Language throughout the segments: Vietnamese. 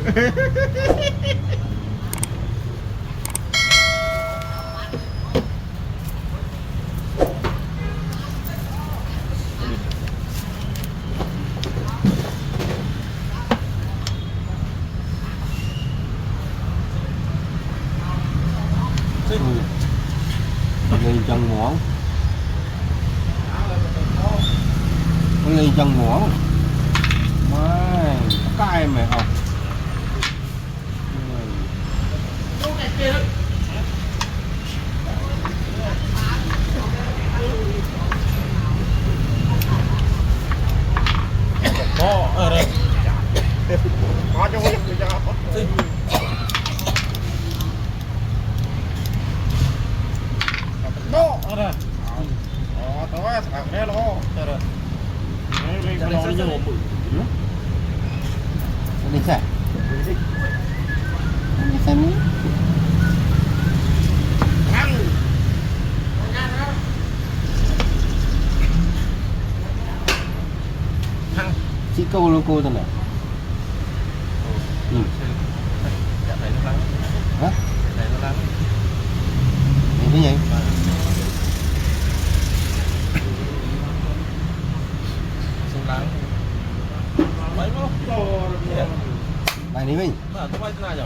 Ly chân muỗng, ly chân muỗng, mai cay mày học. Có ở đây. Có trong cái cho. Đó ở đây. Tối thằng đấy nó. Đây. Đây cái nó như một bự. Đi xe. Đi xe mi. Chị câu logo thôi này. Dạ thấy nó lắm. Hả? Thấy nó lắm. Nhìn cái gì? Xuống lắm. Mấy mốc. Này đi mình. Mà tôi quay thế nào nhỉ?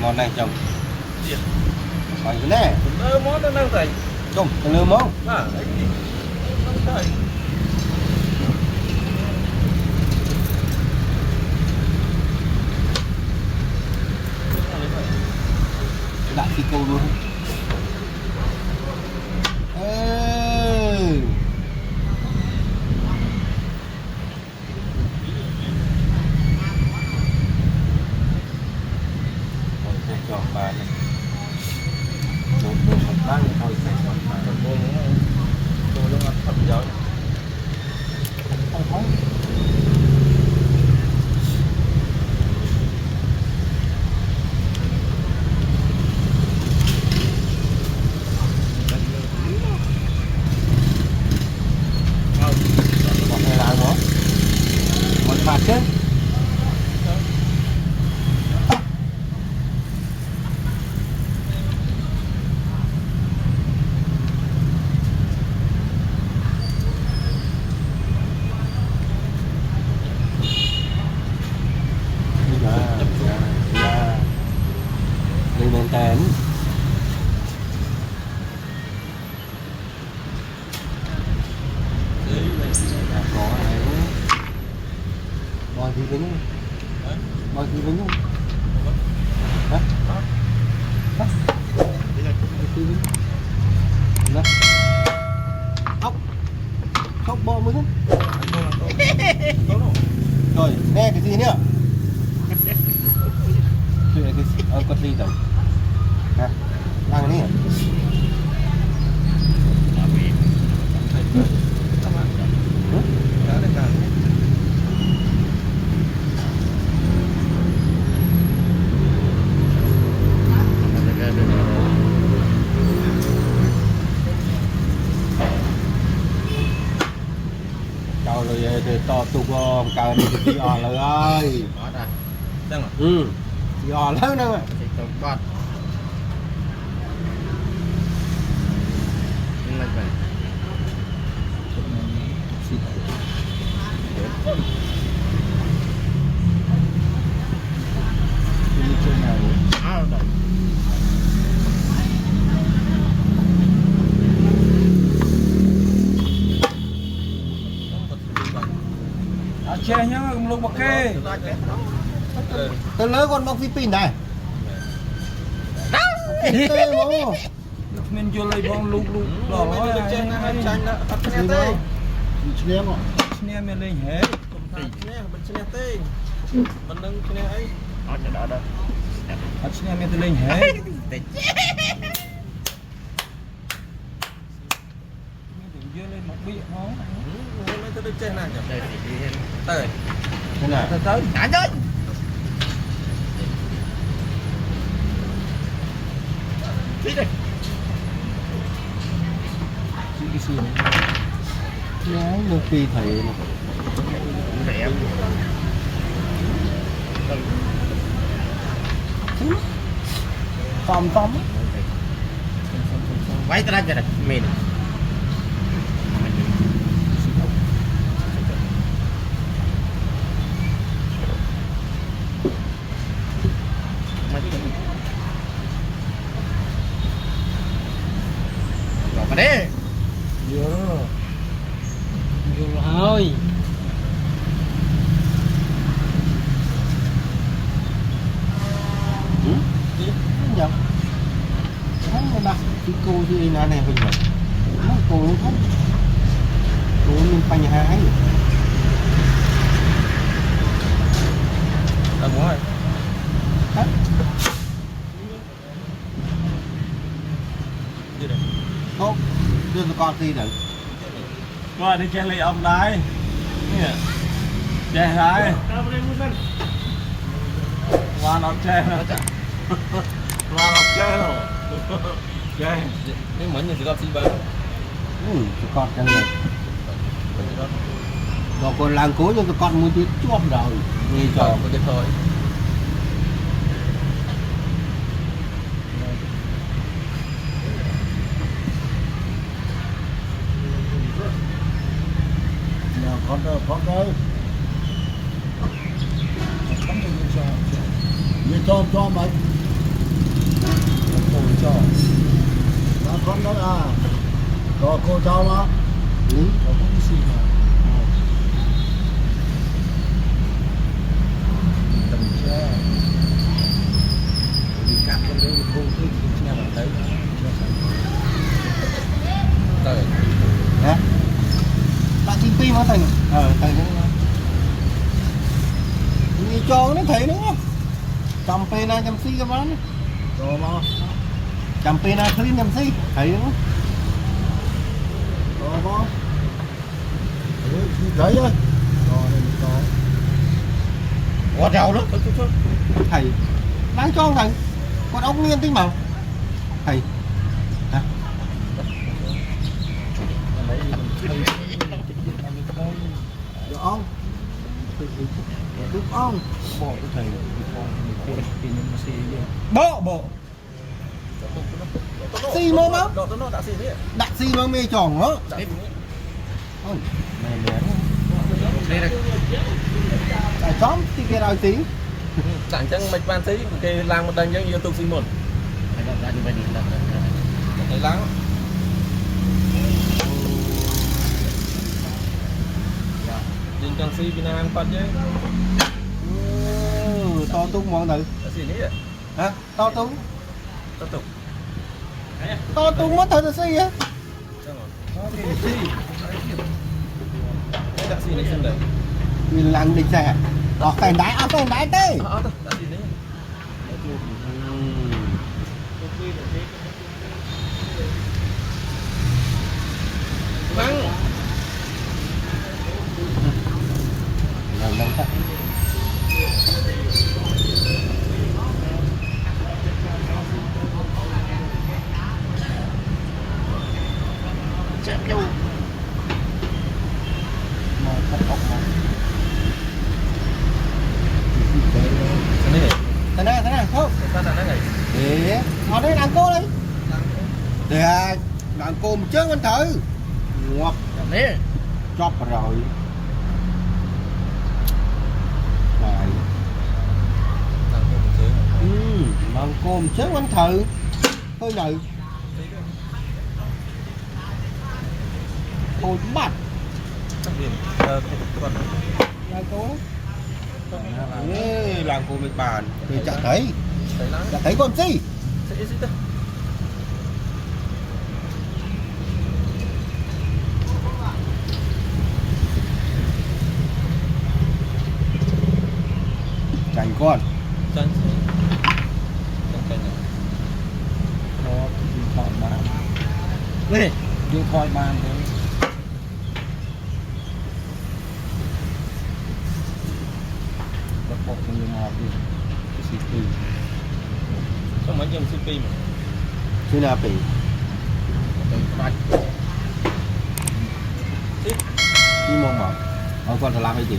Món này chồng. Gì? Mày cái này. Món nó đang thành. Chồng, cái lơ món. À, đấy gì? Nó thành. Đại phi câu luôn. Ê. Rồi sẽ chọn bà này. Một bát thôi sẽ chọn bà. Cô nó ăn thầm giáo. Không không. Phạt chứ. Đi bên tèn. Có này. Bò gì với nhau? Bò gì với nhau? Hả? Hả? Đó. Ốc. Ốc bò mới hết. Rồi, nè cái gì nữa? Con ly tổng. Nè, ăn cái này hả? Cào rồi thì to tục không, cào đi thì on rồi ơi. Ừ, thì on lớn nữa. Bọt. Che nhá, lúc bọc kê. Tôi lớn con bọc Philippines này. Mình vô lấy bóng lúc đỏ nói là trên chanh đó, bắt chanh tê. Chanh mình lên hết. Bắt chanh tê. Mình nâng chanh ấy. Chanh mình lên hết. Vô lên một bị hó. Mấy tôi đứng trên này nhỉ? Tới. Thế nào? Tới. Đánh ơi. Đi đây. xì nhái nước phi thị Rẻ. tóm tóm Váy ta ra rồi mình. Rồi mà đấy. vô vô thôi nhầm không mà đặt cái cô thì là này bây giờ nó cô nó không cô mình phải nhà hái đúng rồi hết không đưa cho con đi được qua đi chơi lấy ông đây chơi đây qua nó chơi nó qua nó chơi rồi chơi Cái mảnh này thì con xin bớt. cho con chân này rồi còn làng cố cho tụi con muốn biết chuột rồi nghe Trời cho có cái thôi. con ơi con như cho mày cho là con đó à có cô cháu mà có cũng xì mà tầm che đi cắt con đấy cô thích nghe bạn thấy Trời. hả bạn xin pin hả thầy thầy nghe cho nó thấy đúng không chăm pin na chăm si cái món rồi mà chăm pin na clean chăm si thấy đúng không rồi mà thấy á rồi có Quá trâu đó. thầy đang cho thầy con ốc nghiêng tí mà thầy hả được không được không bộ cái thầy bộ xi mơ máu Độ nó đã xin đấy. đặt xi mơ mê tròn đó Đấy. mẹ mẹ Đây này. tại xóm thì kia đòi tí Chẳng chẳng mạch ban tí cái lang một đằng giống như tôi xin một. Phải làm ra như vậy đi làm. Thấy lắng. Trên trang si Việt Nam phát chứ. to tung mọi người Đã xin đấy. hả to tung Tiếp tục. to tung mất thật là xi á Đã xin đấy xem đấy. mình lặng định xe ở thành đáy tê Đã xin đấy. Vâng. lần tắt Chém nhau. mà thật ốc mà Thế này. thế này không Sao là nó này? để ở đây làm cô đi để làm cô một chân anh thử ngoặc Làm đấy. chóp rồi này làm cô một chân anh thử thôi nhử thôi bắt là cô làm cô một bàn thì chả thấy con gì chành con nó đi thỏi bàn Đây. đi thỏi bàn thôi bột nhiều ngọt đi cái xịt đi Không mấy chấm CP mà. chứ nào bị đi mong bảo con phải làm cái gì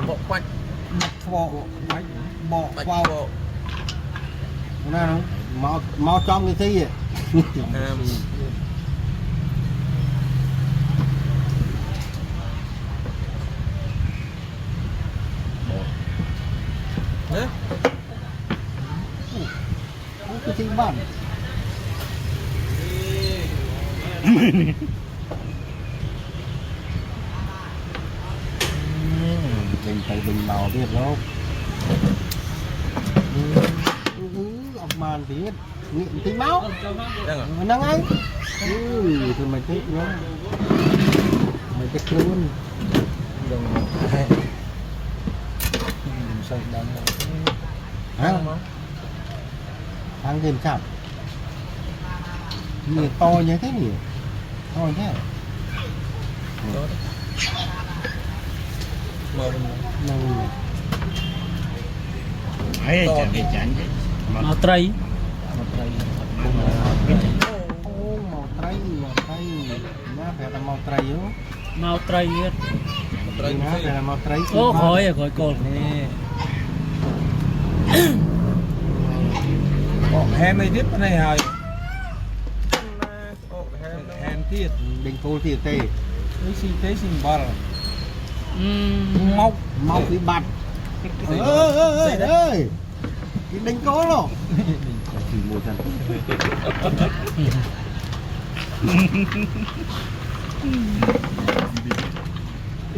bộ quanh bỏ bỏ bạch vào bộ nào không mau trong cái gì đấy cái gì bạn bình tay bình màu biết đâu ông màn thì nghiện tí máu đang ở năng ấy thì mày thích nó mày thích luôn đồng sợi đắng hả ăn thêm chậm nhiều to như thế nhỉ to như thế nâng ấy chẳng chẳng màu tây màu tây nhá phải là màu tây yếu màu tây hết nhá phải là màu tây ô khói cồn nè hem này tiếp này rồi hem tiếp đình cô thì tê cái xin bờ móc móc đi bật ơi cái đình cô rồi chỉ một lần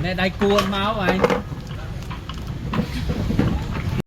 nè đây cuốn máu anh